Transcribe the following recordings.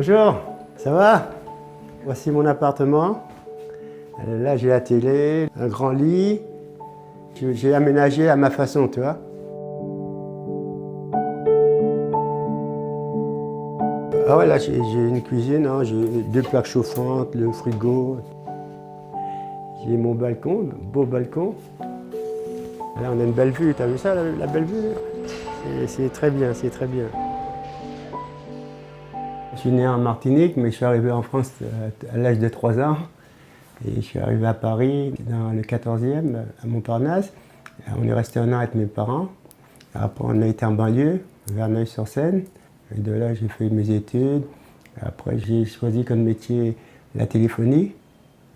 Bonjour, ça va? Voici mon appartement. Là, j'ai la télé, un grand lit. J'ai aménagé à ma façon, tu vois. Ah ouais, là, j'ai une cuisine, hein, j'ai 2 plaques chauffantes, le frigo. J'ai mon balcon, beau balcon. Là, on a une belle vue, t'as vu ça, la belle vue? C'est très bien, c'est très bien. Je suis né en Martinique, mais je suis arrivé en France à l'âge de 3 ans. Et je suis arrivé à Paris, dans le 14e, à Montparnasse. On est resté 1 an avec mes parents. Après, on a été en banlieue, Verneuil-sur-Seine. Et de là, j'ai fait mes études. Après, j'ai choisi comme métier la téléphonie.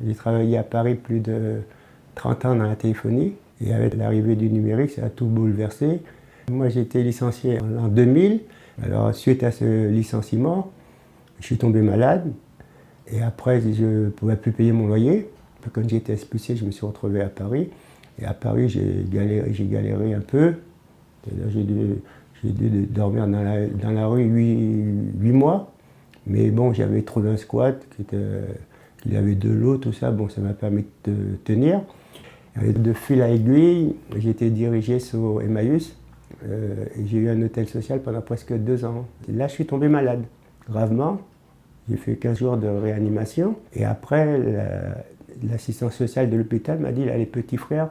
J'ai travaillé à Paris plus de 30 ans dans la téléphonie. Et avec l'arrivée du numérique, ça a tout bouleversé. Moi, j'ai été licencié en 2000. Alors, suite à ce licenciement, je suis tombé malade. Et après, je ne pouvais plus payer mon loyer. Quand j'ai été expulsé, je me suis retrouvé à Paris. Et à Paris, j'ai galéré un peu. J'ai dû dormir dans la rue 8 mois. Mais bon, j'avais trouvé un squat qui avait de l'eau, tout ça. Bon, ça m'a permis de tenir. De fil à aiguille, j'ai été dirigé sur Emmaüs. Et j'ai eu un hôtel social pendant presque 2 ans. Et là, je suis tombé malade, gravement. J'ai fait 15 jours de réanimation. Et après, l'assistance sociale de l'hôpital m'a dit, il y a les petits frères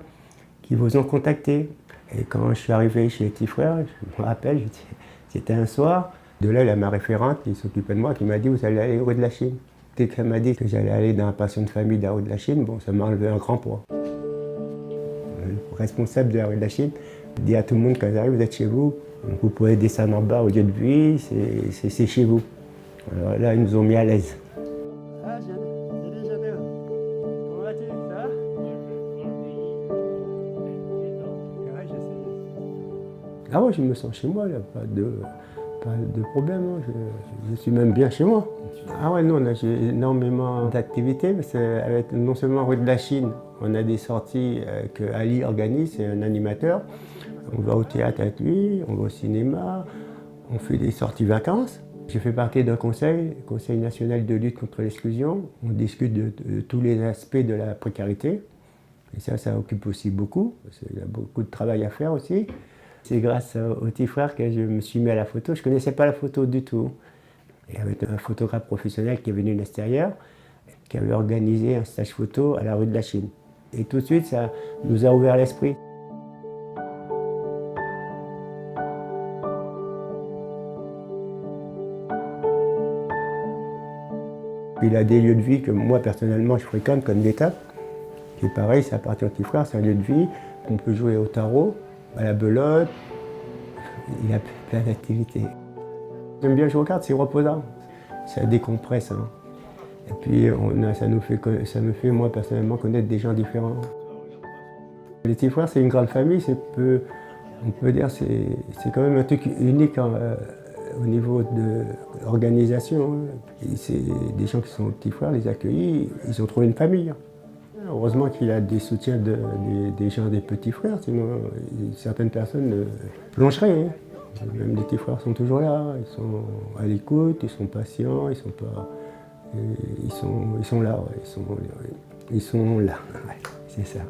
qui vous ont contacté. Et quand je suis arrivé chez les petits frères, je me rappelle, c'était un soir. De là, il y a ma référente qui s'occupait de moi, qui m'a dit, vous allez aller au Rue de la Chine. Dès qu'elle m'a dit que j'allais aller dans la pension de famille de la Rue de la Chine, bon, ça m'a enlevé un grand poids. Le responsable de la Rue de la Chine dit à tout le monde, quand j'arrive, vous êtes chez vous. Donc vous pouvez descendre en bas au lieu de vie, c'est chez vous. Alors là, ils nous ont mis à l'aise. Ah, salut Janelle. Comment vas-tu? Ça va? Ouais, je sais. Ah ouais, je me sens chez moi, là, pas de problème. Hein. Je suis même bien chez moi. Ah ouais, nous, on a énormément d'activités. Avec non seulement Rue de la Chine, on a des sorties que Ali organise, c'est un animateur. On va au théâtre avec lui, on va au cinéma, on fait des sorties vacances. J'ai fait partie d'un conseil national de lutte contre l'exclusion. On discute de tous les aspects de la précarité. Et ça occupe aussi beaucoup, parce qu'il y a beaucoup de travail à faire aussi. C'est grâce au petit frère que je me suis mis à la photo. Je ne connaissais pas la photo du tout. Et avec un photographe professionnel qui est venu de l'extérieur, qui avait organisé un stage photo à la Rue de la Chine. Et tout de suite, ça nous a ouvert l'esprit. Il a des lieux de vie que moi, personnellement, je fréquente, comme l'Étape. Qui est pareil, c'est à partir de petit frère, c'est un lieu de vie. On peut jouer au tarot, à la belote. Il y a plein d'activités. J'aime bien jouer aux cartes, c'est reposant. Ça décompresse. Hein. Et puis, ça me fait, moi, personnellement, connaître des gens différents. Les petits frères, c'est une grande famille. On peut dire que c'est quand même un truc unique. Au niveau de l'organisation, c'est des gens qui sont petits frères, les accueillis, ils ont trouvé une famille. Heureusement qu'il y a des soutiens des gens des petits frères, sinon certaines personnes plongeraient. Hein. Même les petits frères sont toujours là, ils sont à l'écoute, ils sont patients, ils sont là, ouais, ils sont là, ouais, c'est ça.